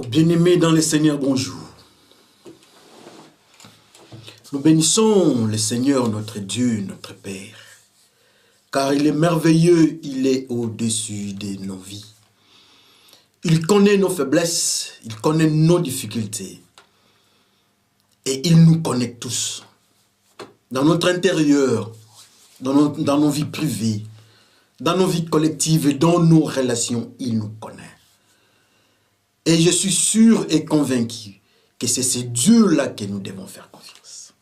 Bien-aimés dans le Seigneur, bonjour. Nous bénissons le Seigneur, notre Dieu, notre Père, car il est merveilleux, il est au-dessus de nos vies. Il connaît nos faiblesses, il connaît nos difficultés, et il nous connaît tous. Dans notre intérieur, dans nos vies privées, dans nos vies collectives et dans nos relations, il nous connaît. Et je suis sûr et convaincu que c'est ce Dieu-là que nous devons faire confiance.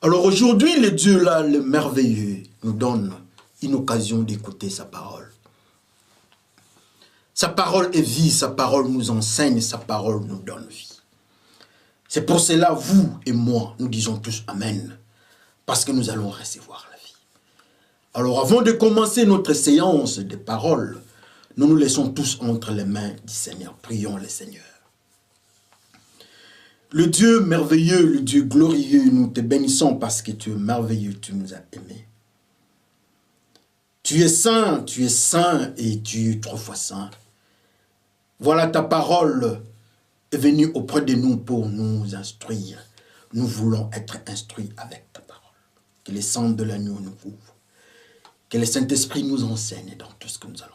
Alors aujourd'hui, le Dieu-là, le merveilleux, nous donne une occasion d'écouter sa parole. Sa parole est vie, sa parole nous enseigne, sa parole nous donne vie. C'est pour cela, vous et moi, nous disons tous Amen, parce que nous allons recevoir la vie. Alors avant de commencer notre séance de paroles, nous nous laissons tous entre les mains du Seigneur. Prions le Seigneur. Le Dieu merveilleux, le Dieu glorieux, nous te bénissons parce que tu es merveilleux, tu nous as aimés. Tu es saint et tu es 3 fois saint. Voilà, ta parole est venue auprès de nous pour nous instruire. Nous voulons être instruits avec ta parole. Que les sangs de l'agneau nous ouvrent. Que le Saint-Esprit nous enseigne dans tout ce que nous allons.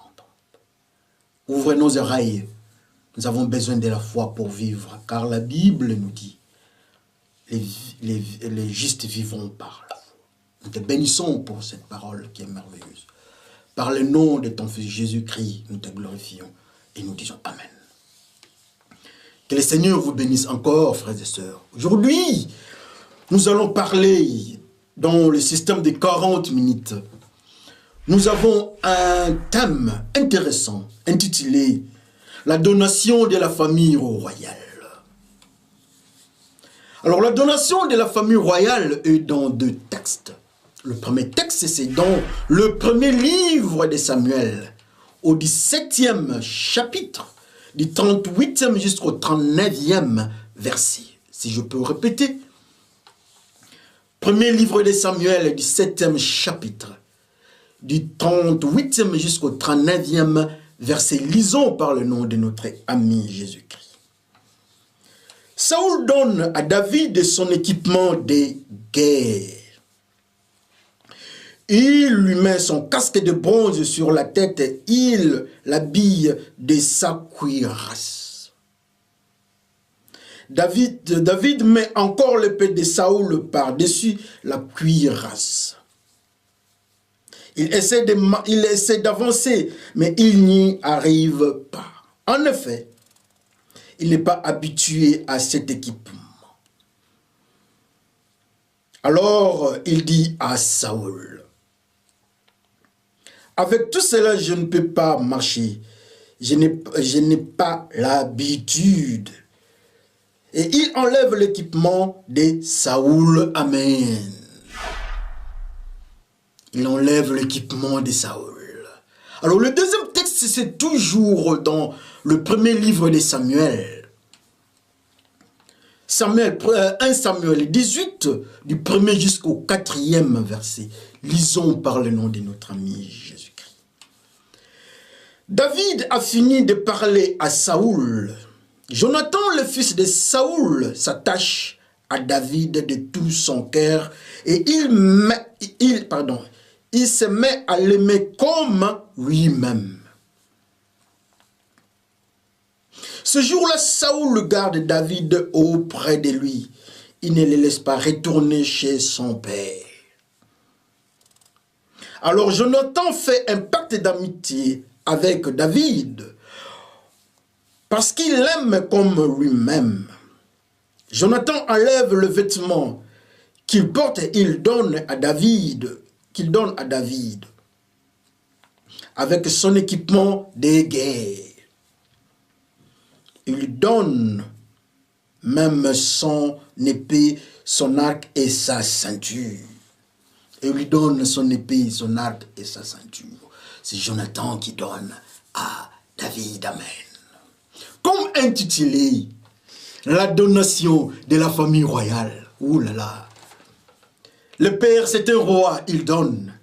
Ouvrez nos oreilles, nous avons besoin de la foi pour vivre, car la Bible nous dit, les justes vivront par la foi. Nous te bénissons pour cette parole qui est merveilleuse. Par le nom de ton Fils Jésus-Christ, nous te glorifions et nous disons Amen. Que le Seigneur vous bénisse encore, frères et sœurs. Aujourd'hui, nous allons parler dans le système de 40 minutes. Nous avons un thème intéressant intitulé « La donation de la famille royale ». Alors la donation de la famille royale est dans 2 textes. Le premier texte, c'est dans le premier livre de Samuel, au 17e chapitre, du 38e jusqu'au 39e verset. Si je peux répéter. Premier livre de Samuel, 17e chapitre, du 38e jusqu'au 39e verset. Lisons par le nom de notre ami Jésus-Christ. Saoul donne à David son équipement de guerre. Il lui met son casque de bronze sur la tête et il l'habille de sa cuirasse. David met encore l'épée de Saoul par-dessus la cuirasse. Il essaie d'avancer, mais il n'y arrive pas. En effet, il n'est pas habitué à cet équipement. Alors, il dit à Saoul, « Avec tout cela, je ne peux pas marcher. Je n'ai pas l'habitude. » Et il enlève l'équipement de Saoul. Amen. Il enlève l'équipement de Saoul. Alors le deuxième texte, c'est toujours dans le premier livre de Samuel. 1 Samuel 18, du 1er jusqu'au 4e verset. Lisons par le nom de notre ami Jésus-Christ. David a fini de parler à Saoul. Jonathan, le fils de Saoul, s'attache à David de tout son cœur et il se met à l'aimer comme lui-même. Ce jour-là, Saoul garde David auprès de lui. Il ne le laisse pas retourner chez son père. Alors Jonathan fait un pacte d'amitié avec David parce qu'il l'aime comme lui-même. Jonathan enlève le vêtement qu'il porte et il donne à David. Avec son équipement de guerre. Il donne même son épée, son arc et sa ceinture. Il lui donne son épée, son arc et sa ceinture. C'est Jonathan qui donne à David. Amen. Comme intitulé, la donation de la famille royale. Ouh là là. Le père, c'est un roi, il donne.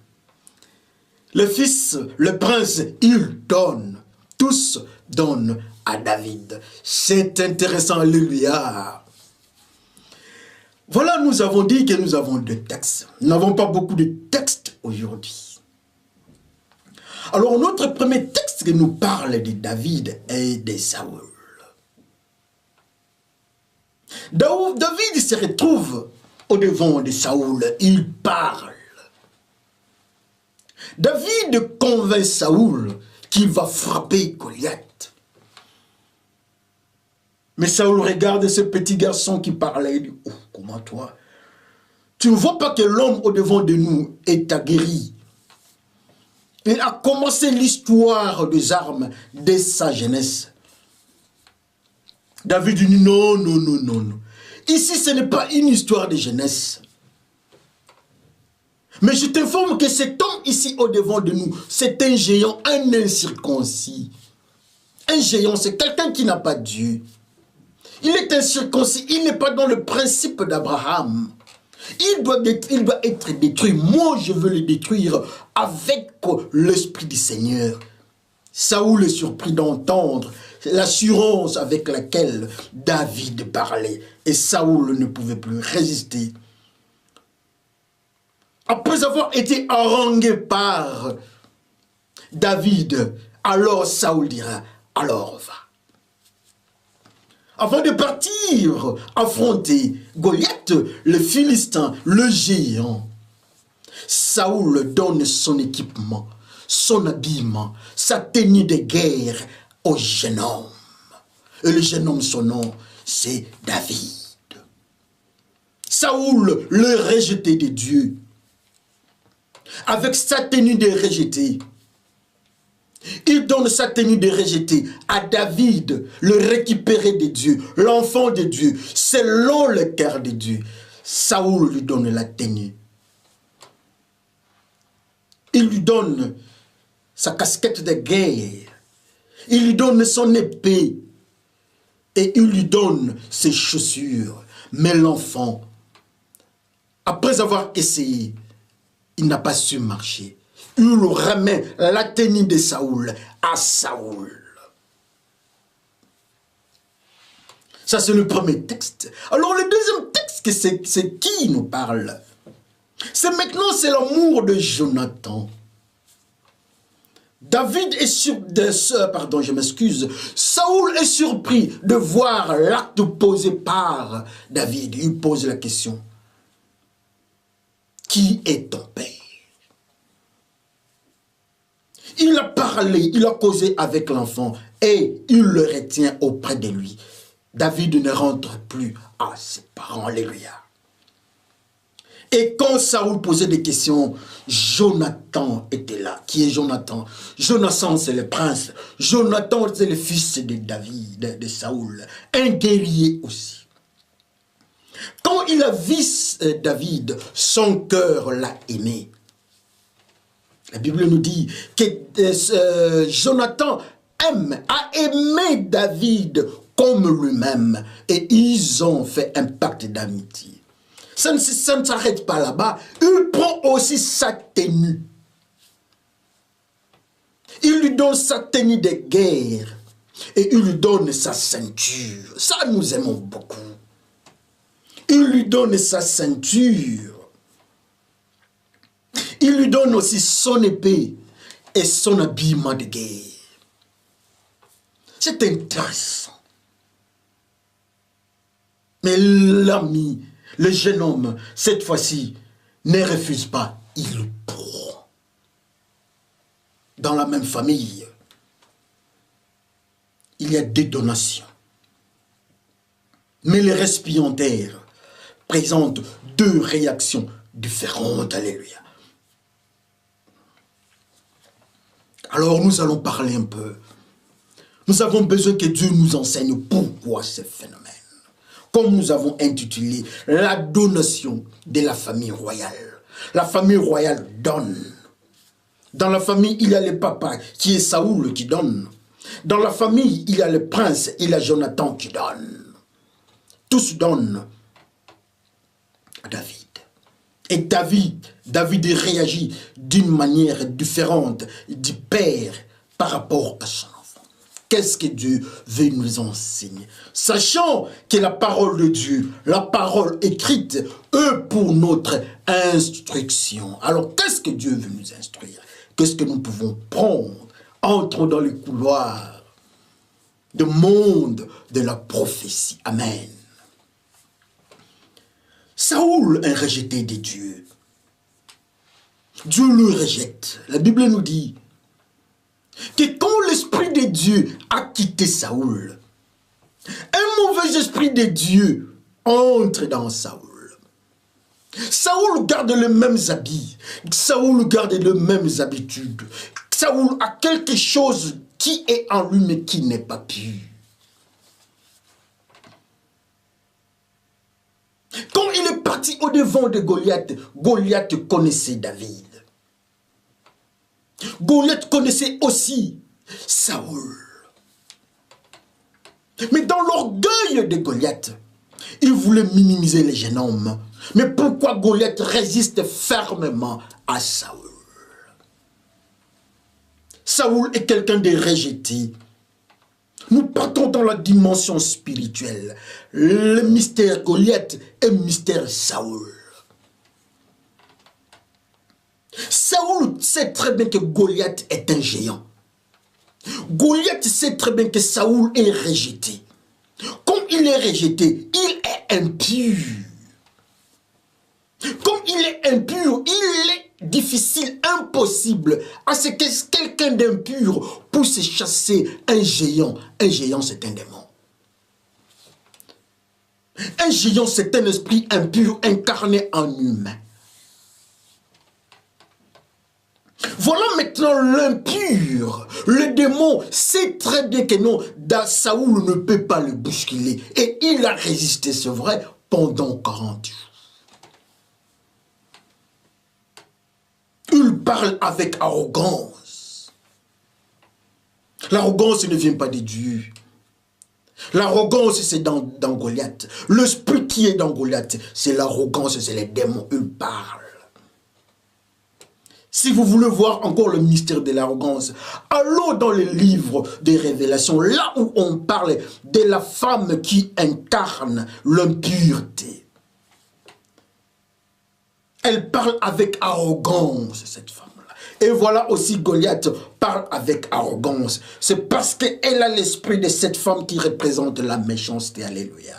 Le fils, le prince, il donne. tous donnent à David. C'est intéressant, alléluia. Voilà, nous avons dit que nous avons deux textes. Nous n'avons pas beaucoup de textes aujourd'hui. Alors, notre premier texte qui nous parle de David et de Saül. David se retrouve au devant de Saül. Il parle. David convainc Saül qu'il va frapper Goliath. Mais Saül regarde ce petit garçon qui parlait et dit, oh, comment toi? Tu ne vois pas que l'homme au devant de nous est aguerri. Il a commencé l'histoire des armes dès sa jeunesse. David dit non, non, non, non, non. Ici, ce n'est pas une histoire de jeunesse. Mais je t'informe que cet homme ici au devant de nous, c'est un géant, un incirconcis. Un géant, c'est quelqu'un qui n'a pas Dieu. Il est incirconcis, il n'est pas dans le principe d'Abraham. Il doit être détruit. Moi, je veux le détruire avec l'Esprit du Seigneur. Saül est surpris d'entendre l'assurance avec laquelle David parlait. Et Saül ne pouvait plus résister. Après avoir été harangué par David, alors Saül dira, alors va. Avant de partir affronter Goliath, le Philistin, le géant, Saül donne son équipement, son habillement, sa tenue de guerre au jeune homme. Et le jeune homme, son nom, c'est David. Saül, le rejeté de Dieu, avec sa tenue de rejeté, il donne sa tenue de rejeté à David, le récupéré de Dieu, l'enfant de Dieu, selon le cœur de Dieu. Saül lui donne la tenue. Il lui donne sa casquette de guerre. Il lui donne son épée. Et il lui donne ses chaussures. Mais l'enfant, après avoir essayé, il n'a pas su marcher. Il remet la tenue de Saül à Saül. Ça, c'est le premier texte. Alors, le deuxième texte, c'est qui nous parle? C'est maintenant, c'est l'amour de Jonathan. David est pardon, je m'excuse. Saül est surpris de voir l'acte posé par David. Il pose la question. Qui est ton père? Il a parlé, il a causé avec l'enfant et il le retient auprès de lui. David ne rentre plus à ses parents, alléluia. Et quand Saül posait des questions, Jonathan était là. Qui est Jonathan? Jonathan, c'est le prince. Jonathan, c'est le fils de David, de Saül. Un guerrier aussi. Quand il a vu David, son cœur l'a aimé. La Bible nous dit que Jonathan a aimé David comme lui-même. Et ils ont fait un pacte d'amitié. Ça ne s'arrête pas là-bas. Il prend aussi sa tenue. Il lui donne sa tenue de guerre. Et il lui donne sa ceinture. Ça, nous aimons beaucoup. Il lui donne sa ceinture. Il lui donne aussi son épée et son habillement de guerre. C'est intéressant. Mais l'ami, le jeune homme, cette fois-ci, ne refuse pas, il le prend. Dans la même famille, il y a des donations. Mais les récipiendaires présentent deux réactions différentes. Alléluia. Alors nous allons parler un peu. Nous avons besoin que Dieu nous enseigne pourquoi ce phénomène. Comme nous avons intitulé la donation de la famille royale. La famille royale donne. Dans la famille, il y a le papa qui est Saül qui donne. Dans la famille, il y a le prince, il y a Jonathan qui donne. Tous donnent à David. Et David réagit d'une manière différente du père par rapport à son enfant. qu'est-ce que Dieu veut nous enseigner? Sachant que la parole de Dieu, la parole écrite, est pour notre instruction. Alors, qu'est-ce que Dieu veut nous instruire? Qu'est-ce que nous pouvons prendre? Entrons dans les couloirs du monde de la prophétie. Amen. Saoul est rejeté de Dieu. Dieu le rejette. La Bible nous dit que quand l'Esprit de Dieu a quitté Saoul, un mauvais esprit de Dieu entre dans Saoul. Saoul garde les mêmes habits. Saoul garde les mêmes habitudes. Saoul a quelque chose qui est en lui mais qui n'est pas pur. Quand il est parti au-devant de Goliath, Goliath connaissait David. Goliath connaissait aussi Saoul. Mais dans l'orgueil de Goliath, il voulait minimiser les jeunes hommes. Mais pourquoi Goliath résiste fermement à Saoul? Saoul est quelqu'un de rejeté. Nous partons dans la dimension spirituelle. Le mystère Goliath et le mystère Saoul. Saoul sait très bien que Goliath est un géant. Goliath sait très bien que Saoul est rejeté. Comme il est rejeté, il est impur. Comme il est impur, il est difficile, impossible à ce que quelqu'un d'impur puisse chasser un géant. Un géant, c'est un démon. Un géant, c'est un esprit impur incarné en humain. Voilà maintenant l'impur. Le démon sait très bien que non, Saoul ne peut pas le bousculer. Et il a résisté, c'est vrai, pendant 40 jours. Il parle avec arrogance. L'arrogance ne vient pas de Dieu. L'arrogance, c'est dans Goliath. L'esprit qui est dans Goliath, c'est l'arrogance, c'est les démons. Il parle. Si vous voulez voir encore le mystère de l'arrogance, allons dans les livres des révélations, là où on parle de la femme qui incarne l'impureté. Elle parle avec arrogance, cette femme-là. Et voilà aussi Goliath parle avec arrogance. C'est parce qu'elle a l'esprit de cette femme qui représente la méchanceté. Alléluia.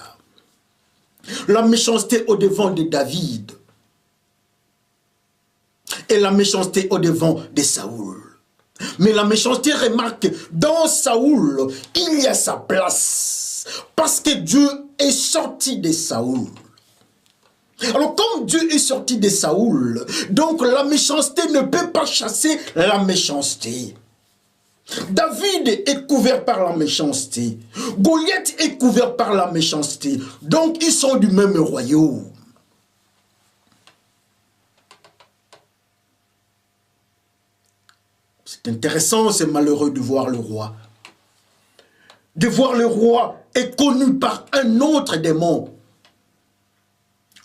La méchanceté au devant de David. Et la méchanceté au devant de Saoul. Mais la méchanceté, remarque, dans Saoul, il y a sa place. Parce que Dieu est sorti de Saoul. Alors comme Dieu est sorti de Saoul, donc la méchanceté ne peut pas chasser la méchanceté. David est couvert par la méchanceté. Goliath est couvert par la méchanceté. Donc ils sont du même royaume. C'est intéressant, c'est malheureux de voir le roi. De voir le roi est connu par un autre démon.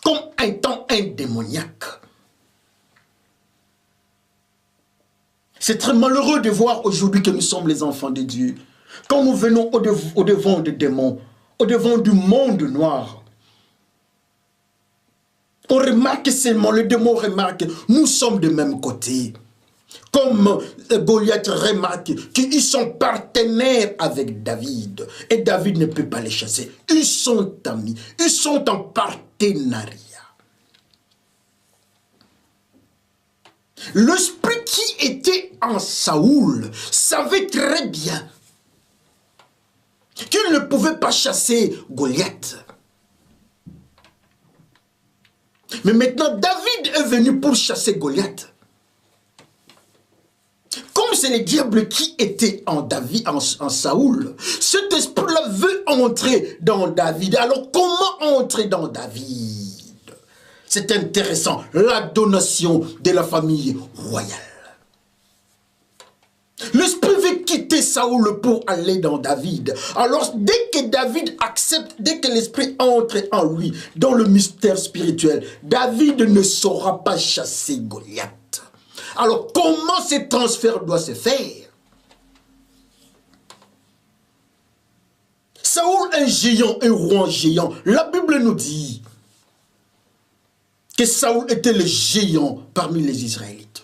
Comme étant un démoniaque. C'est très malheureux de voir aujourd'hui que nous sommes les enfants de Dieu. Quand nous venons au devant des démons, au devant du monde noir, on remarque seulement, le démon remarque, nous sommes de même côté. Comme Goliath remarque qu'ils sont partenaires avec David. Et David ne peut pas les chasser. Ils sont amis. Ils sont en partenariat. L'esprit qui était en Saoul savait très bien qu'il ne pouvait pas chasser Goliath. Mais maintenant, David est venu pour chasser Goliath. Comme c'est le diable qui était en David, en Saoul, cet esprit-là veut entrer dans David. Alors comment entrer dans David? C'est intéressant, la donation de la famille royale. L'esprit veut quitter Saoul pour aller dans David. Alors dès que David accepte, dès que l'esprit entre en lui, dans le mystère spirituel, David ne saura pas chasser Goliath. Alors, comment ce transfert doit se faire? Saoul, un géant, un roi géant. La Bible nous dit que Saoul était le géant parmi les Israélites.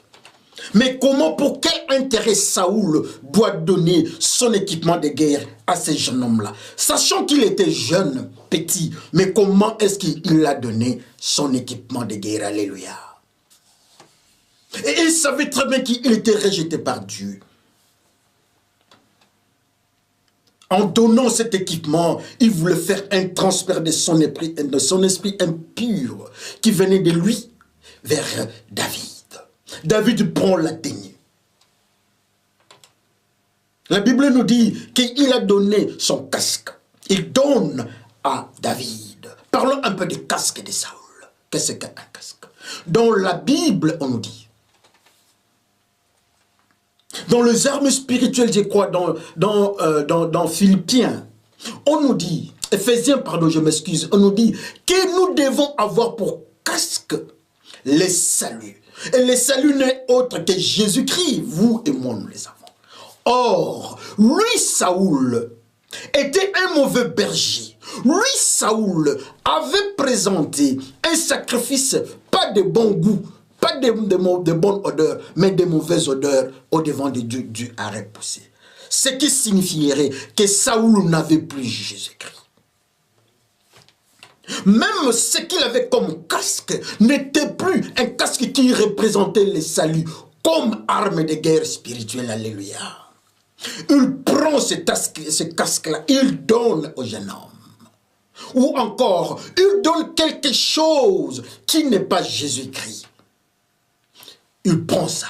Mais comment, pour quel intérêt Saoul doit donner son équipement de guerre à ces jeunes hommes-là? Sachant qu'il était jeune, petit, mais comment est-ce qu'il a donné son équipement de guerre? Alléluia. Et il savait très bien qu'il était rejeté par Dieu. En donnant cet équipement, il voulait faire un transfert de son esprit impur qui venait de lui vers David. David prend la daignée. La Bible nous dit qu'il a donné son casque. Il donne à David. Parlons un peu du casque de Saoul. Qu'est-ce qu'un casque? Dans la Bible, on nous dit, dans les armes spirituelles, je crois, dans Philippiens, on nous dit, Éphésiens, pardon, je m'excuse, on nous dit que nous devons avoir pour casque les saluts. Et le salut n'est autre que Jésus-Christ, vous et moi, nous les avons. Or, lui, Saoul, était un mauvais berger. Lui, Saoul, avait présenté un sacrifice, pas de bon goût, pas de bonne odeur, mais de mauvaise odeur au devant de Dieu. Dieu a repoussé. Ce qui signifierait que Saoul n'avait plus Jésus-Christ. Même ce qu'il avait comme casque n'était plus un casque qui représentait le salut comme arme de guerre spirituelle. Alléluia. Il prend ce casque-là, il donne au jeune homme. Ou encore, il donne quelque chose qui n'est pas Jésus-Christ. Il prend ça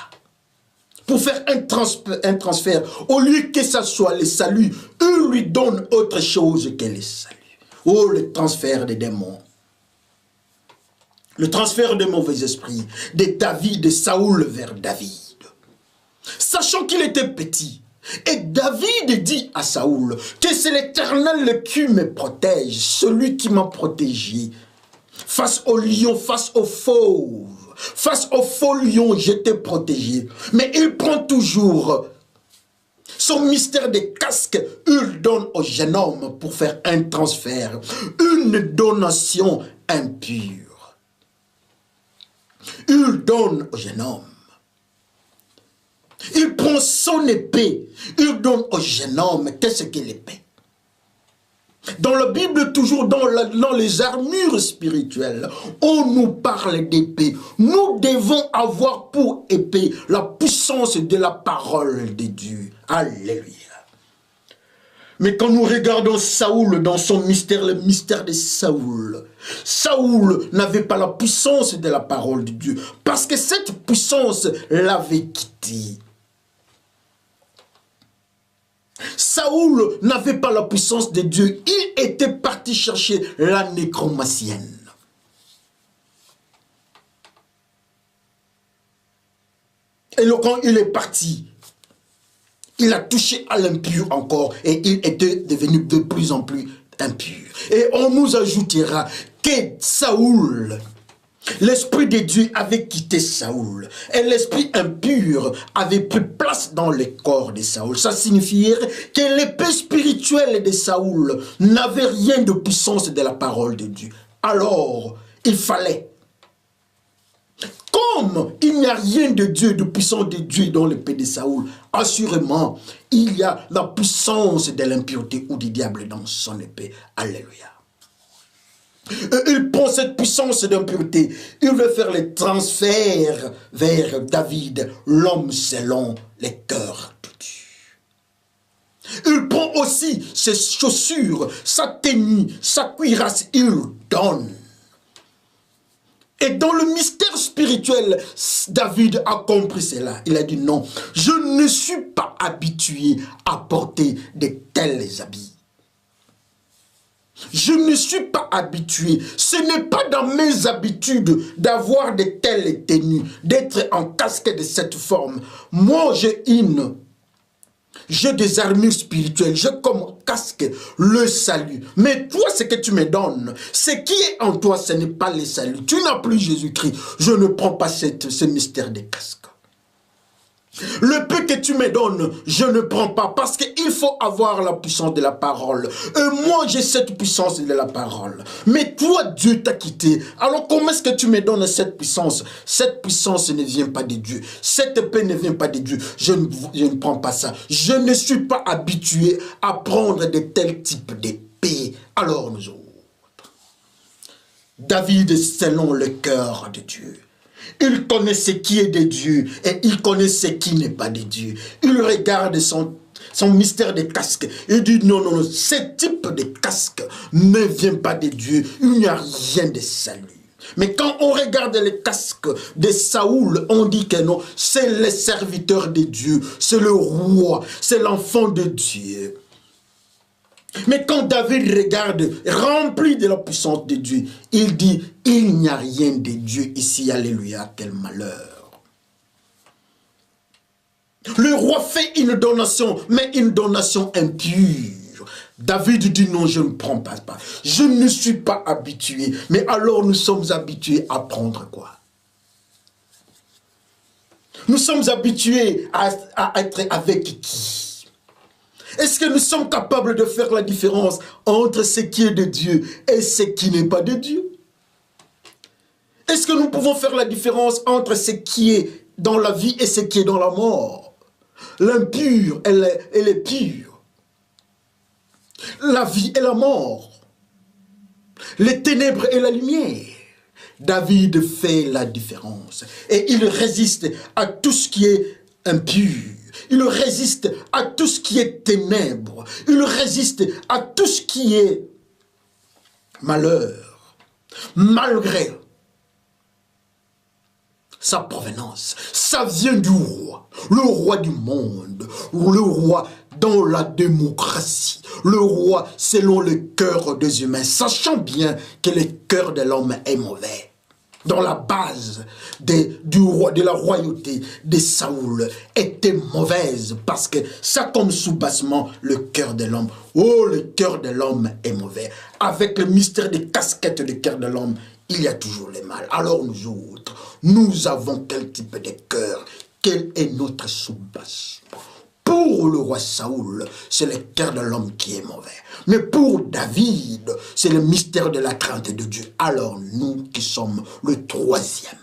pour faire un transfert. Au lieu que ça soit le salut, il lui donne autre chose que le salut. Oh, le transfert des démons. Le transfert des mauvais esprits. De David, de Saoul vers David. Sachant qu'il était petit. Et David dit à Saoul que c'est l'Éternel qui me protège. Celui qui m'a protégé. Face au lion, face au fauve. Face au faux lion, j'étais protégé. Mais il prend toujours son mystère de casque, il donne au jeune homme pour faire un transfert, une donation impure. Il donne au jeune homme. Il prend son épée, il donne au jeune homme. Qu'est-ce que l'épée? Dans la Bible, toujours dans les armures spirituelles, on nous parle d'épée. Nous devons avoir pour épée la puissance de la parole de Dieu. Alléluia. Mais quand nous regardons Saoul dans son mystère, le mystère de Saoul, Saoul n'avait pas la puissance de la parole de Dieu, parce que cette puissance l'avait quitté. Saoul n'avait pas la puissance de Dieu. Il était parti chercher la nécromancienne. Et quand il est parti, il a touché à l'impur encore et il était devenu de plus en plus impur. Et on nous ajoutera que Saoul, l'Esprit de Dieu avait quitté Saoul et l'esprit impur avait pris place dans le corps de Saoul. Ça signifierait que l'épée spirituelle de Saoul n'avait rien de puissance de la parole de Dieu. Alors, il fallait, comme il n'y a rien de Dieu, de puissance de Dieu dans l'épée de Saoul, assurément, il y a la puissance de l'impureté ou du diable dans son épée. Alléluia. Il prend cette puissance d'impureté. Il veut faire les transferts vers David, l'homme selon les cœurs de Dieu. Il prend aussi ses chaussures, sa tenue, sa cuirasse. Il donne. Et dans le mystère spirituel, David a compris cela. Il a dit non, je ne suis pas habitué à porter de tels habits. Je ne suis pas habitué. Ce n'est pas dans mes habitudes d'avoir de telles tenues, d'être en casque de cette forme. Moi, j'ai des armures spirituelles. J'ai comme casque le salut. Mais toi, ce que tu me donnes, ce qui est en toi, ce n'est pas le salut. Tu n'as plus Jésus-Christ. Je ne prends pas ce mystère des casques. Le peu que tu me donnes, je ne prends pas parce qu'il faut avoir la puissance de la parole. Et moi, j'ai cette puissance de la parole. Mais toi, Dieu t'a quitté. Alors, comment est-ce que tu me donnes cette puissance? Cette puissance ne vient pas de Dieu. Cette paix ne vient pas de Dieu. Je ne prends pas ça. Je ne suis pas habitué à prendre de tels types de paix. Alors, nous autres, David, selon le cœur de Dieu. Il connaît ce qui est de Dieu et il connaît ce qui n'est pas de Dieu. Il regarde son mystère de casque et dit non, non, non, ce type de casque ne vient pas de Dieu. Il n'y a rien de salut. Mais quand on regarde les casques de Saoul, on dit que non, c'est le serviteur de Dieu, c'est le roi, c'est l'enfant de Dieu. Mais quand David regarde, rempli de la puissance de Dieu, il dit, il n'y a rien de Dieu ici, alléluia, quel malheur. Le roi fait une donation, mais une donation impure. David dit non, je ne prends pas. Je ne suis pas habitué. Mais alors nous sommes habitués à prendre quoi? Nous sommes habitués à être avec qui? Est-ce que nous sommes capables de faire la différence entre ce qui est de Dieu et ce qui n'est pas de Dieu? Est-ce que nous pouvons faire la différence entre ce qui est dans la vie et ce qui est dans la mort? L'impur et le pur. La vie et la mort. Les ténèbres et la lumière. David fait la différence. Et il résiste à tout ce qui est impur. Il résiste à tout ce qui est ténèbres. Il résiste à tout ce qui est malheur. Malgré sa provenance. Ça vient du roi. Le roi du monde. Le roi dans la démocratie. Le roi selon le cœur des humains. Sachant bien que le cœur de l'homme est mauvais. Dans la base de la royauté de Saoul était mauvaise parce que ça comme sous-bassement le cœur de l'homme. Oh, le cœur de l'homme est mauvais. Avec le mystère des casquettes du cœur de l'homme, il y a toujours le mal. Alors nous autres, nous avons quel type de cœur? Quel est notre sous-bassement? Pour le roi Saoul, c'est le cœur de l'homme qui est mauvais. Mais pour David, c'est le mystère de la crainte de Dieu. Alors nous qui sommes le troisième.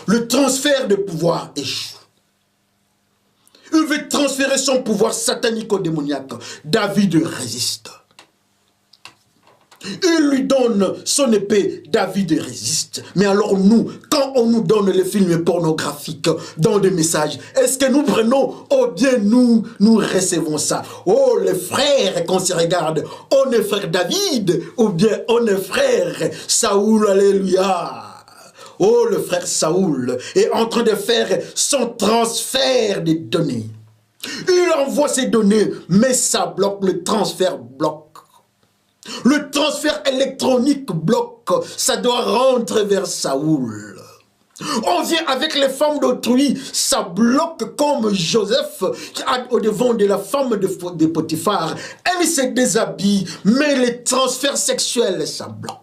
Le transfert de pouvoir échoue. Il veut transférer son pouvoir satanico-démoniaque. David résiste. Il lui donne son épée, David résiste. Mais alors nous, quand on nous donne les films pornographiques dans des messages, est-ce que nous prenons, ou bien nous recevons ça? Oh, les frères, qu'on se regarde, on est frère David, ou bien on est frère Saoul, alléluia. Oh, le frère Saoul est en train de faire son transfert des données. Il envoie ses données, mais ça bloque, le transfert bloque. Le transfert électronique bloque, ça doit rentrer vers Saoul. On vient avec les femmes d'autrui, ça bloque comme Joseph au devant de la femme de Potiphar. Elle se déshabille, mais les transferts sexuels, ça bloque.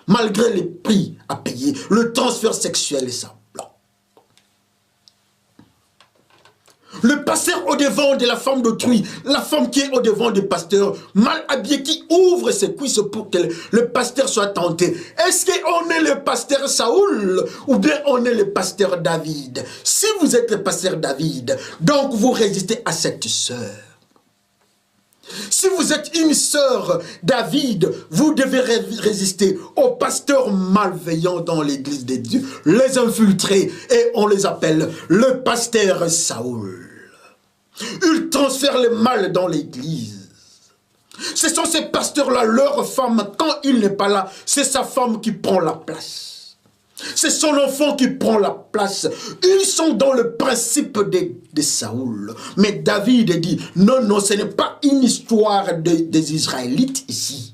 Malgré les prix à payer, le transfert sexuel, ça bloque. Le pasteur au devant de la femme d'autrui, la femme qui est au devant du pasteur, mal habillée, qui ouvre ses cuisses pour que le pasteur soit tenté. Est-ce qu'on est le pasteur Saoul ou bien on est le pasteur David? Si vous êtes le pasteur David, donc vous résistez à cette sœur. Si vous êtes une sœur David, vous devez résister aux pasteurs malveillants dans l'église de Dieu, les infiltrés, et on les appelle le pasteur Saoul. Ils transfèrent le mal dans l'église. Ce sont ces pasteurs-là, leur femme, quand il n'est pas là, c'est sa femme qui prend la place. C'est son enfant qui prend la place. Ils sont dans le principe de Saoul. Mais David dit, non, non, ce n'est pas une histoire des Israélites ici.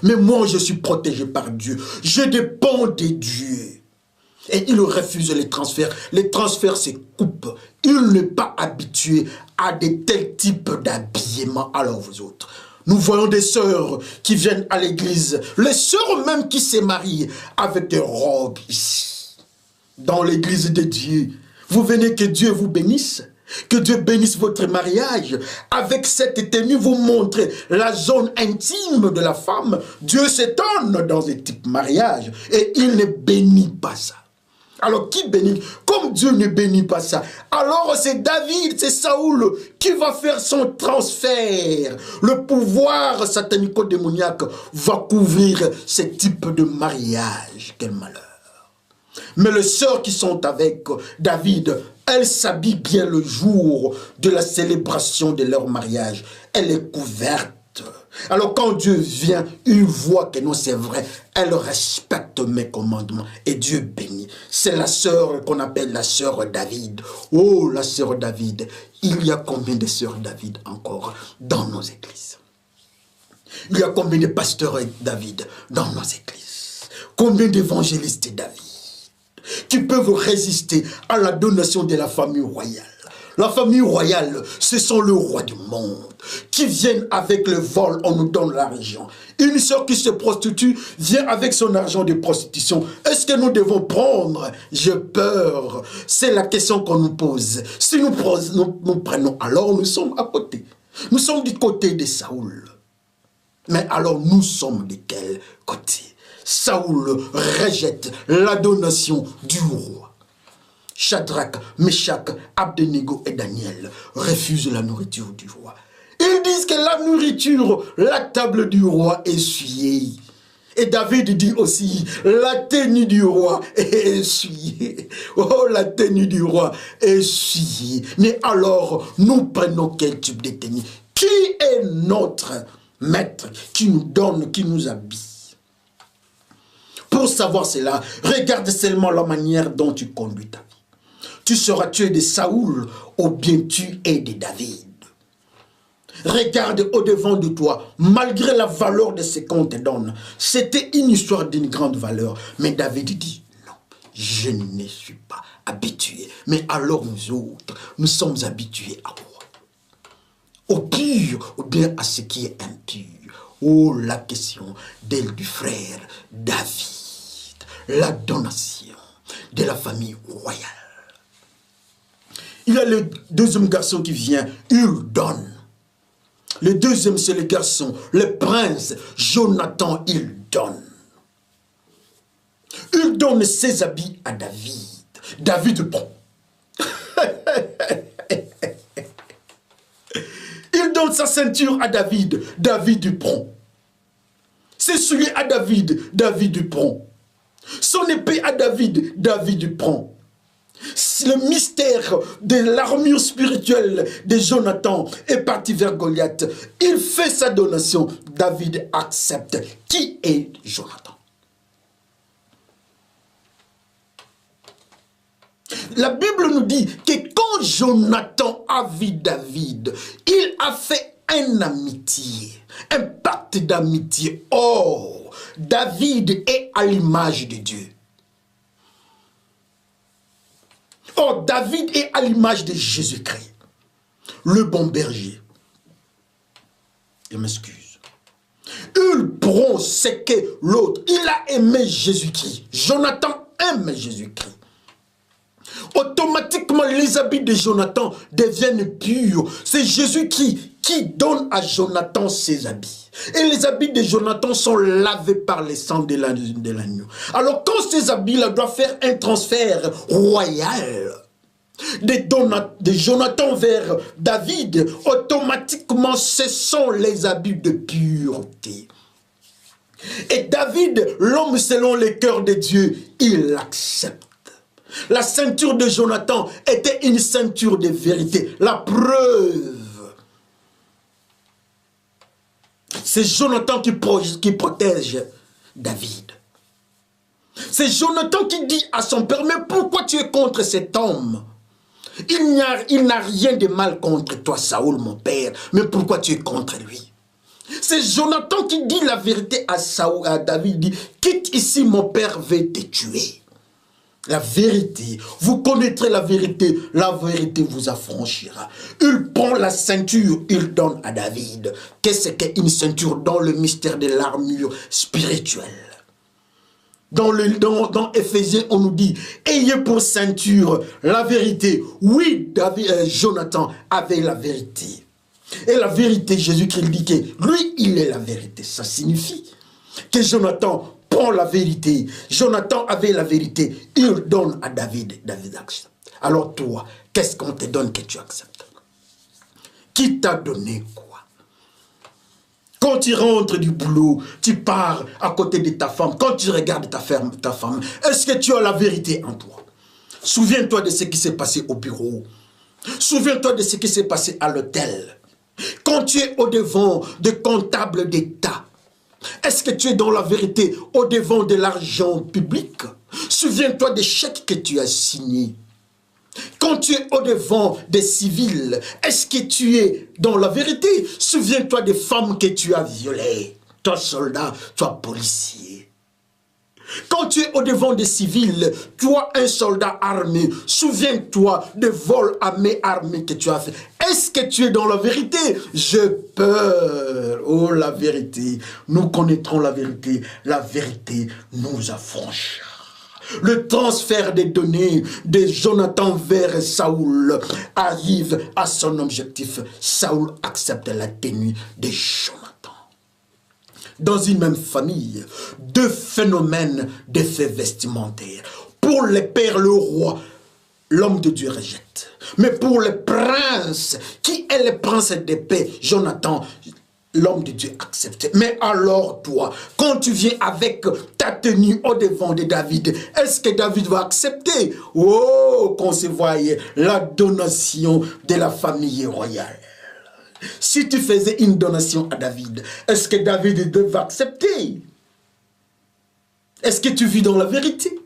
Mais moi, je suis protégé par Dieu. Je dépends de Dieu. Et il refuse les transferts. Les transferts se coupent. Il n'est pas habitué à de tels types d'habillement. Alors vous autres, nous voyons des sœurs qui viennent à l'église. Les sœurs même qui se marient avec des robes ici. dans l'église de Dieu. Vous venez que Dieu vous bénisse. Que Dieu bénisse votre mariage. Avec cette tenue, vous montrez la zone intime de la femme. Dieu s'étonne dans ce type de mariage et il ne bénit pas ça. Alors qui bénit? Comme Dieu ne bénit pas ça, alors c'est David, c'est Saoul qui va faire son transfert. Le pouvoir satanico-démoniaque va couvrir ce type de mariage. Quel malheur. Mais les sœurs qui sont avec David, elles s'habillent bien le jour de la célébration de leur mariage. Elle est couverte. Alors quand Dieu vient, il voit que non c'est vrai. Elle respecte mes commandements et Dieu bénit. C'est la sœur qu'on appelle la sœur David. Oh, la sœur David. Il y a combien de sœurs David encore dans nos églises? Il y a combien de pasteurs David dans nos églises? Combien d'évangélistes David qui peuvent résister à la donation de la famille royale? La famille royale, ce sont le roi du monde qui viennent avec le vol, on nous donne l'argent. Une sœur qui se prostitue vient avec son argent de prostitution. Est-ce que nous devons prendre? J'ai peur. C'est la question qu'on nous pose. Si nous prenons, alors nous sommes à côté. Nous sommes du côté de Saoul. Mais alors nous sommes de quel côté? Saoul rejette la donation du roi. Shadrach, Meshach, Abednego et Daniel refusent la nourriture du roi. Ils disent que la nourriture, la table du roi est essuyée. Et David dit aussi, la tenue du roi est essuyée. Oh, la tenue du roi est essuyée. Mais alors, nous prenons quel type de tenue? Qui est notre maître qui nous donne, qui nous habille? Pour savoir cela, regarde seulement la manière dont tu conduis ta vie. Tu seras tué de Saoul ou bien tu es de David. Regarde au-devant de toi, malgré la valeur de ce qu'on te donne. C'était une histoire d'une grande valeur. Mais David dit, non, je ne suis pas habitué. Mais alors nous autres, nous sommes habitués à quoi? Au pur ou bien à ce qui est impur? Oh, la question du frère David. La donation de la famille royale. Il y a le deuxième garçon qui vient, il donne. Le deuxième, c'est le garçon, le prince, Jonathan, il donne. Il donne ses habits à David. David prend. Il donne sa ceinture à David. David prend. C'est celui à David. David prend. Son épée à David. David prend. Le mystère de l'armure spirituelle de Jonathan est parti vers Goliath. Il fait sa donation. David accepte. Qui est Jonathan? La Bible nous dit que quand Jonathan a vu David, il a fait une amitié, un pacte d'amitié. Oh, David est à l'image de Dieu. Oh, David est à l'image de Jésus-Christ, le bon berger. Je m'excuse. Il prend ce que l'autre, il a aimé Jésus-Christ. Jonathan aime Jésus-Christ. Automatiquement, les habits de Jonathan deviennent purs. C'est Jésus qui donne à Jonathan ses habits. Et les habits de Jonathan sont lavés par le sang de l'agneau. Alors quand ces habits-là doivent faire un transfert royal de Jonathan vers David, automatiquement ce sont les habits de pureté. Et David, l'homme selon le cœur de Dieu, il l'accepte. La ceinture de Jonathan était une ceinture de vérité. La preuve. C'est Jonathan qui protège David. C'est Jonathan qui dit à son père, mais pourquoi tu es contre cet homme? Il n'a rien de mal contre toi, Saoul, mon père. Mais pourquoi tu es contre lui? C'est Jonathan qui dit la vérité à David. Il dit, quitte ici, mon père veut te tuer. La vérité, vous connaîtrez la vérité vous affranchira. Il prend la ceinture, il donne à David. Qu'est-ce qu'une ceinture dans le mystère de l'armure spirituelle? Dans Éphésiens, on nous dit, ayez pour ceinture la vérité. Oui, Jonathan avait la vérité. Et la vérité, Jésus-Christ dit que lui, il est la vérité. Ça signifie que Jonathan prend la vérité. Jonathan avait la vérité. Il donne à David. David accepte. Alors toi, qu'est-ce qu'on te donne que tu acceptes? Qui t'a donné quoi? Quand tu rentres du boulot, tu pars à côté de ta femme. Quand tu regardes ta femme, est-ce que tu as la vérité en toi? Souviens-toi de ce qui s'est passé au bureau. Souviens-toi de ce qui s'est passé à l'hôtel. Quand tu es au-devant de comptables d'État, est-ce que tu es dans la vérité au-devant de l'argent public? Souviens-toi des chèques que tu as signés. Quand tu es au-devant des civils, est-ce que tu es dans la vérité? Souviens-toi des femmes que tu as violées. Toi soldat, toi policier. Quand tu es au-devant des civils, toi un soldat armé, souviens-toi des vols à main armée que tu as fait. Est-ce que tu es dans la vérité? J'ai peur. Oh, la vérité. Nous connaîtrons la vérité. La vérité nous affranchira. Le transfert des données de Jonathan vers Saoul arrive à son objectif. Saoul accepte la tenue de Jonathan. Dans une même famille, deux phénomènes d'effets vestimentaires. Pour les pères, le roi, l'homme de Dieu rejette. Mais pour le prince, qui est le prince de paix, Jonathan, l'homme de Dieu accepte. Mais alors toi, quand tu viens avec ta tenue au devant de David, est-ce que David va accepter? Oh, qu'on se voyait la donation de la famille royale. Si tu faisais une donation à David, est-ce que David devait accepter? Est-ce que tu vis dans la vérité?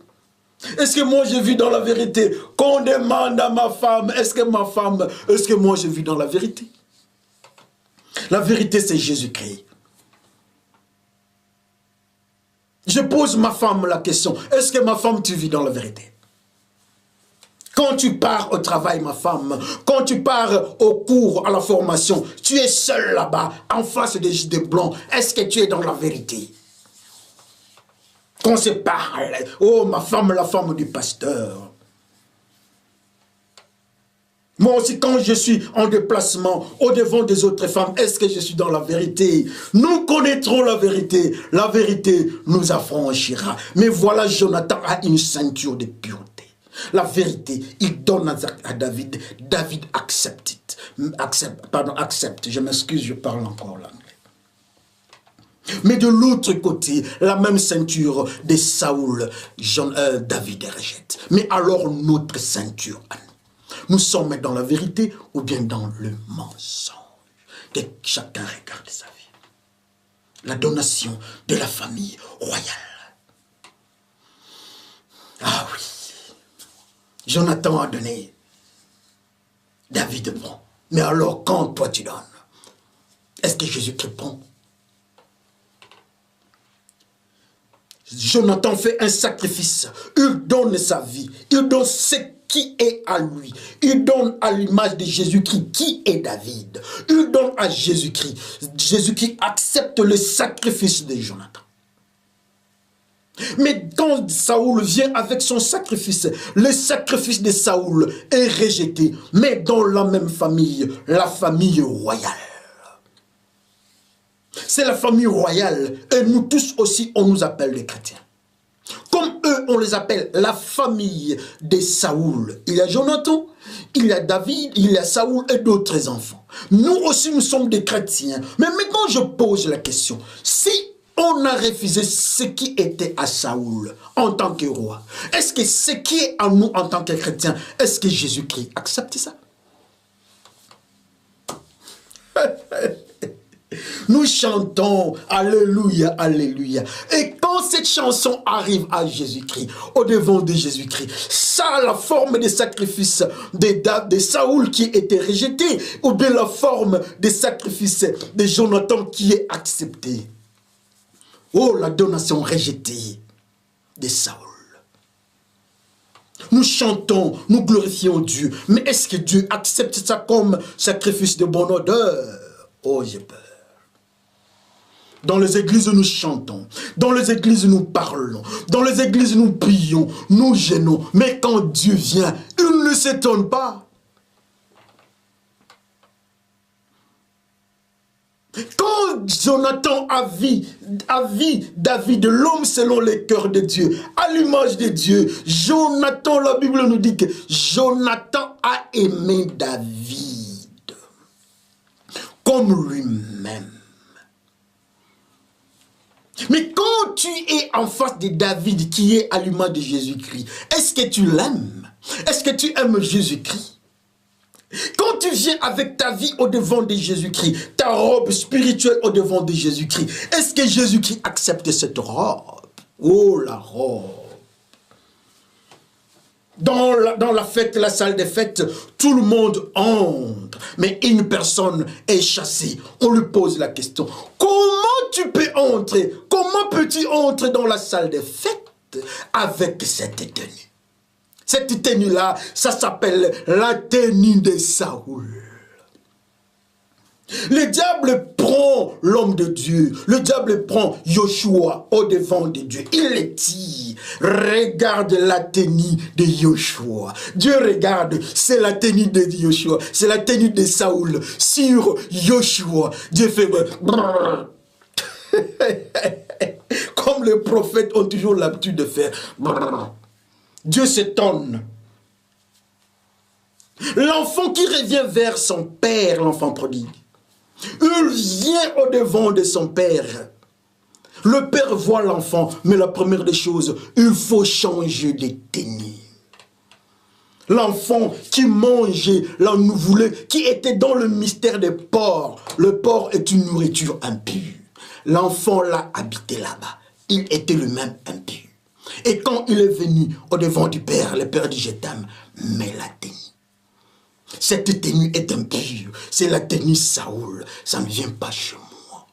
Est-ce que moi je vis dans la vérité? Qu'on demande à ma femme, est-ce que moi je vis dans la vérité? La vérité, c'est Jésus-Christ. Je pose ma femme la question, est-ce que ma femme, tu vis dans la vérité? Quand tu pars au travail, ma femme, quand tu pars au cours, à la formation, tu es seul là-bas, en face des blancs, est-ce que tu es dans la vérité? Quand on se parle, oh ma femme, la femme du pasteur. Moi aussi, quand je suis en déplacement au-devant des autres femmes, est-ce que je suis dans la vérité? Nous connaîtrons la vérité nous affranchira. Mais voilà, Jonathan a une ceinture de pureté. La vérité, il donne à David. David accepte. Accepte. Je m'excuse, je parle encore l'anglais. Mais de l'autre côté, la même ceinture de Saoul, David rejette. Mais alors notre ceinture à nous. Nous sommes dans la vérité ou bien dans le mensonge. Que chacun regarde sa vie. La donation de la famille royale. Ah oui. Jonathan a donné. David prend. Mais alors quand toi tu donnes, est-ce que Jésus-Christ prend? Jonathan fait un sacrifice. Il donne sa vie. Il donne ce qui est à lui. Il donne à l'image de Jésus-Christ qui est David. Il donne à Jésus-Christ. Jésus-Christ accepte le sacrifice de Jonathan. Mais quand Saoul vient avec son sacrifice, le sacrifice de Saoul est rejeté. Mais dans la même famille, la famille royale. C'est la famille royale. Et nous tous aussi, on nous appelle les chrétiens. Comme eux, on les appelle la famille de Saoul. Il y a Jonathan, il y a David, il y a Saoul et d'autres enfants. Nous aussi, nous sommes des chrétiens. Mais maintenant, je pose la question. Si on a refusé ce qui était à Saoul en tant que roi, est-ce que ce qui est à nous en tant que chrétiens, est-ce que Jésus-Christ accepte ça? Nous chantons Alléluia, Alléluia. Et quand cette chanson arrive à Jésus-Christ, au devant de Jésus-Christ, ça a la forme des sacrifices de Saoul qui était rejeté, ou bien la forme des sacrifices de Jonathan qui est accepté. Oh, la donation rejetée de Saoul. Nous chantons, nous glorifions Dieu. Mais est-ce que Dieu accepte ça comme sacrifice de bonne odeur? Oh, j'ai peur. Dans les églises, nous chantons. Dans les églises, nous parlons. Dans les églises, nous prions. Nous gênons. Mais quand Dieu vient, il ne s'étonne pas. Quand Jonathan a vu David, l'homme selon les cœurs de Dieu, à l'image de Dieu, Jonathan, la Bible nous dit que Jonathan a aimé David comme lui-même. Mais quand tu es en face de David qui est à l'image de Jésus-Christ, est-ce que tu l'aimes? Est-ce que tu aimes Jésus-Christ? Quand tu viens avec ta vie au devant de Jésus-Christ, ta robe spirituelle au devant de Jésus-Christ, est-ce que Jésus-Christ accepte cette robe? Oh, la robe! Dans la fête, la salle des fêtes, tout le monde entre, mais une personne est chassée. On lui pose la question, comment tu peux entrer? Comment peux-tu entrer dans la salle des fêtes avec cette tenue? Cette tenue-là, ça s'appelle la tenue de Saoul. Le diable prend l'homme de Dieu, le diable prend Yoshua au devant de Dieu. Il le tire. Regarde la tenue de Yoshua. Dieu regarde, c'est la tenue de Yoshua, c'est la tenue de Saoul sur Yoshua. Dieu fait comme les prophètes ont toujours l'habitude de faire. Dieu s'étonne. L'enfant qui revient vers son père, l'enfant prodigue, il vient au devant de son père. Le père voit l'enfant, mais la première des choses, il faut changer de tenue. L'enfant qui mangeait la nouvelée, qui était dans le mystère des porcs. Le porc est une nourriture impure. L'enfant l'a habité là-bas. Il était lui-même impur. Et quand il est venu au devant du père, le père dit, je t'aime, mais la tenue. Cette tenue est impure. C'est la tenue Saoul. Ça ne vient pas chez moi.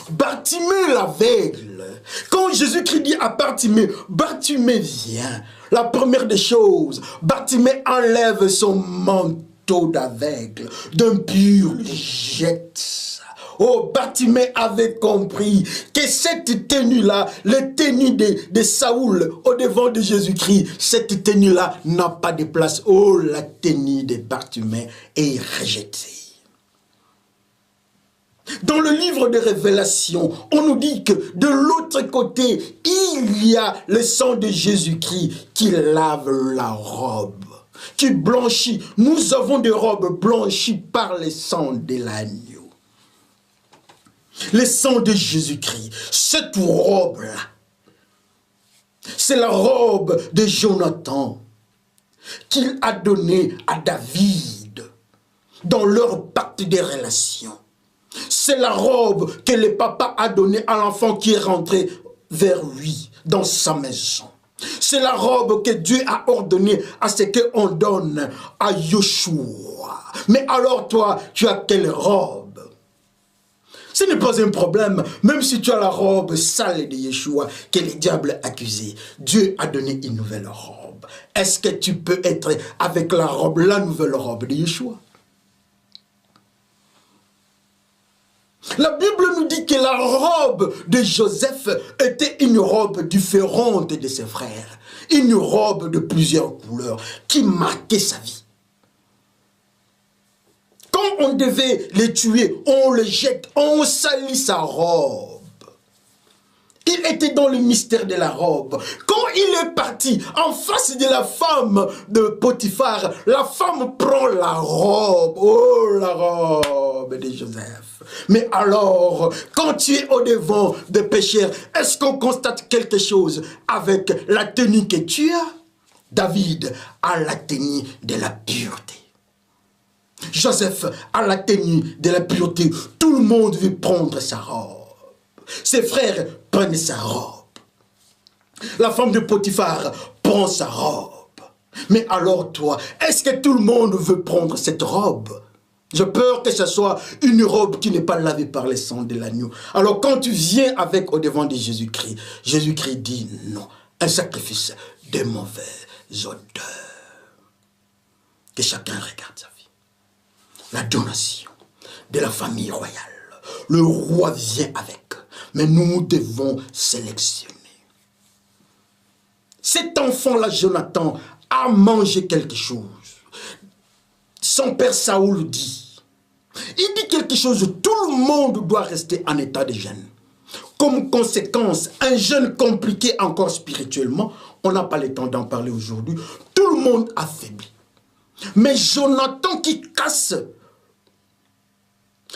Bartimée l'aveugle. Quand Jésus-Christ dit à Bartimée, Bartimée vient. La première des choses, Bartimée enlève son manteau d'aveugle, d'impur, le jette. Oh, Bartimée avait compris que cette tenue-là, la tenue de Saoul au devant de Jésus-Christ, cette tenue-là n'a pas de place. Oh, la tenue de Bartimée est rejetée. Dans le livre de Révélation, on nous dit que de l'autre côté, il y a le sang de Jésus-Christ qui lave la robe, qui blanchit. Nous avons des robes blanchies par le sang de l'agneau. Le sang de Jésus-Christ, cette robe-là, c'est la robe de Jonathan qu'il a donnée à David dans leur pacte de relations. C'est la robe que le papa a donnée à l'enfant qui est rentré vers lui dans sa maison. C'est la robe que Dieu a ordonné à ce qu'on donne à Yoshua. Mais alors toi, tu as quelle robe? Ce n'est pas un problème, même si tu as la robe sale de Yeshua que le diable a accusé. Dieu a donné une nouvelle robe. Est-ce que tu peux être avec la robe, la nouvelle robe de Yeshua? La Bible nous dit que la robe de Joseph était une robe différente de ses frères. Une robe de plusieurs couleurs qui marquait sa vie. Quand on devait les tuer, on le jette, on salit sa robe. Il était dans le mystère de la robe. Quand il est parti en face de la femme de Potiphar, la femme prend la robe. Oh, la robe de Joseph. Mais alors, quand tu es au devant des pécheurs, est-ce qu'on constate quelque chose avec la tenue que tu as? David a la tenue de la pureté. Joseph a la tenue de la pureté. Tout le monde veut prendre sa robe. Ses frères prennent sa robe. La femme de Potiphar prend sa robe. Mais alors toi, est-ce que tout le monde veut prendre cette robe? J'ai peur que ce soit une robe qui n'est pas lavée par le sang de l'agneau. Alors quand tu viens avec au devant de Jésus-Christ, Jésus-Christ dit non. Un sacrifice de mauvaise odeur. Que chacun regarde sa vie. La donation de la famille royale. Le roi vient avec. Mais nous devons sélectionner. Cet enfant-là, Jonathan, a mangé quelque chose. Son père Saoul dit. Il dit quelque chose, tout le monde doit rester en état de jeûne. Comme conséquence, un jeûne compliqué encore spirituellement, on n'a pas le temps d'en parler aujourd'hui, tout le monde affaibli. Mais Jonathan qui casse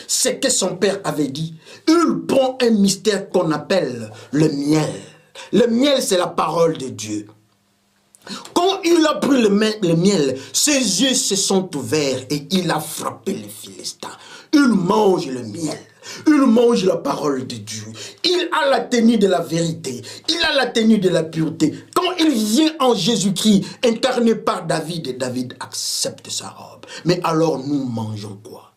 ce que son père avait dit, il prend un mystère qu'on appelle le miel. Le miel, c'est la parole de Dieu. Quand il a pris le miel, ses yeux se sont ouverts et il a frappé les Philistins. Il mange le miel. Il mange la parole de Dieu. Il a la tenue de la vérité. Il a la tenue de la pureté. Quand il vient en Jésus-Christ, incarné par David, et David accepte sa robe. Mais alors nous mangeons quoi?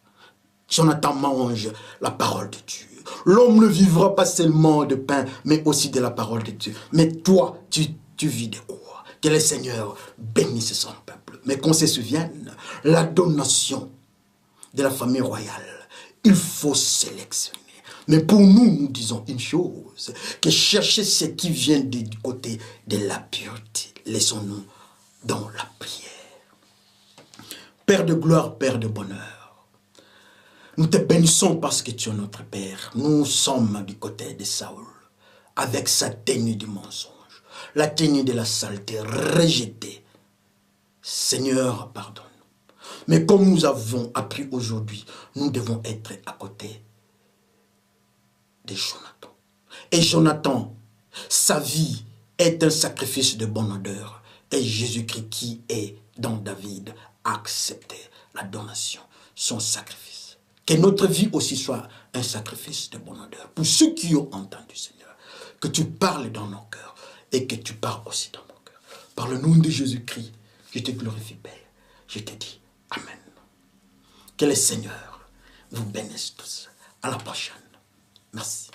Jonathan mange la parole de Dieu. L'homme ne vivra pas seulement de pain, mais aussi de la parole de Dieu. Mais toi, tu vis de quoi? Que le Seigneur bénisse son peuple. Mais qu'on se souvienne, la donation de la famille royale, il faut sélectionner. Mais pour nous, nous disons une chose, que chercher ce qui vient du côté de la pureté. Laissons-nous dans la prière. Père de gloire, Père de bonheur, nous te bénissons parce que tu es notre Père. Nous sommes du côté de Saoul, avec sa tenue du mensonge, la tenue de la saleté, rejetée. Seigneur, pardonne. Mais comme nous avons appris aujourd'hui, nous devons être à côté de Jonathan. Et Jonathan, sa vie est un sacrifice de bonne odeur. Et Jésus-Christ qui est dans David a accepté la donation, son sacrifice. Que notre vie aussi soit un sacrifice de bonne odeur. Pour ceux qui ont entendu, Seigneur, que tu parles dans nos cœurs et que tu parles aussi dans mon cœur. Par le nom de Jésus-Christ, je te glorifie, Père. Je te dis Amen. Que le Seigneur vous bénisse tous. À la prochaine. Merci.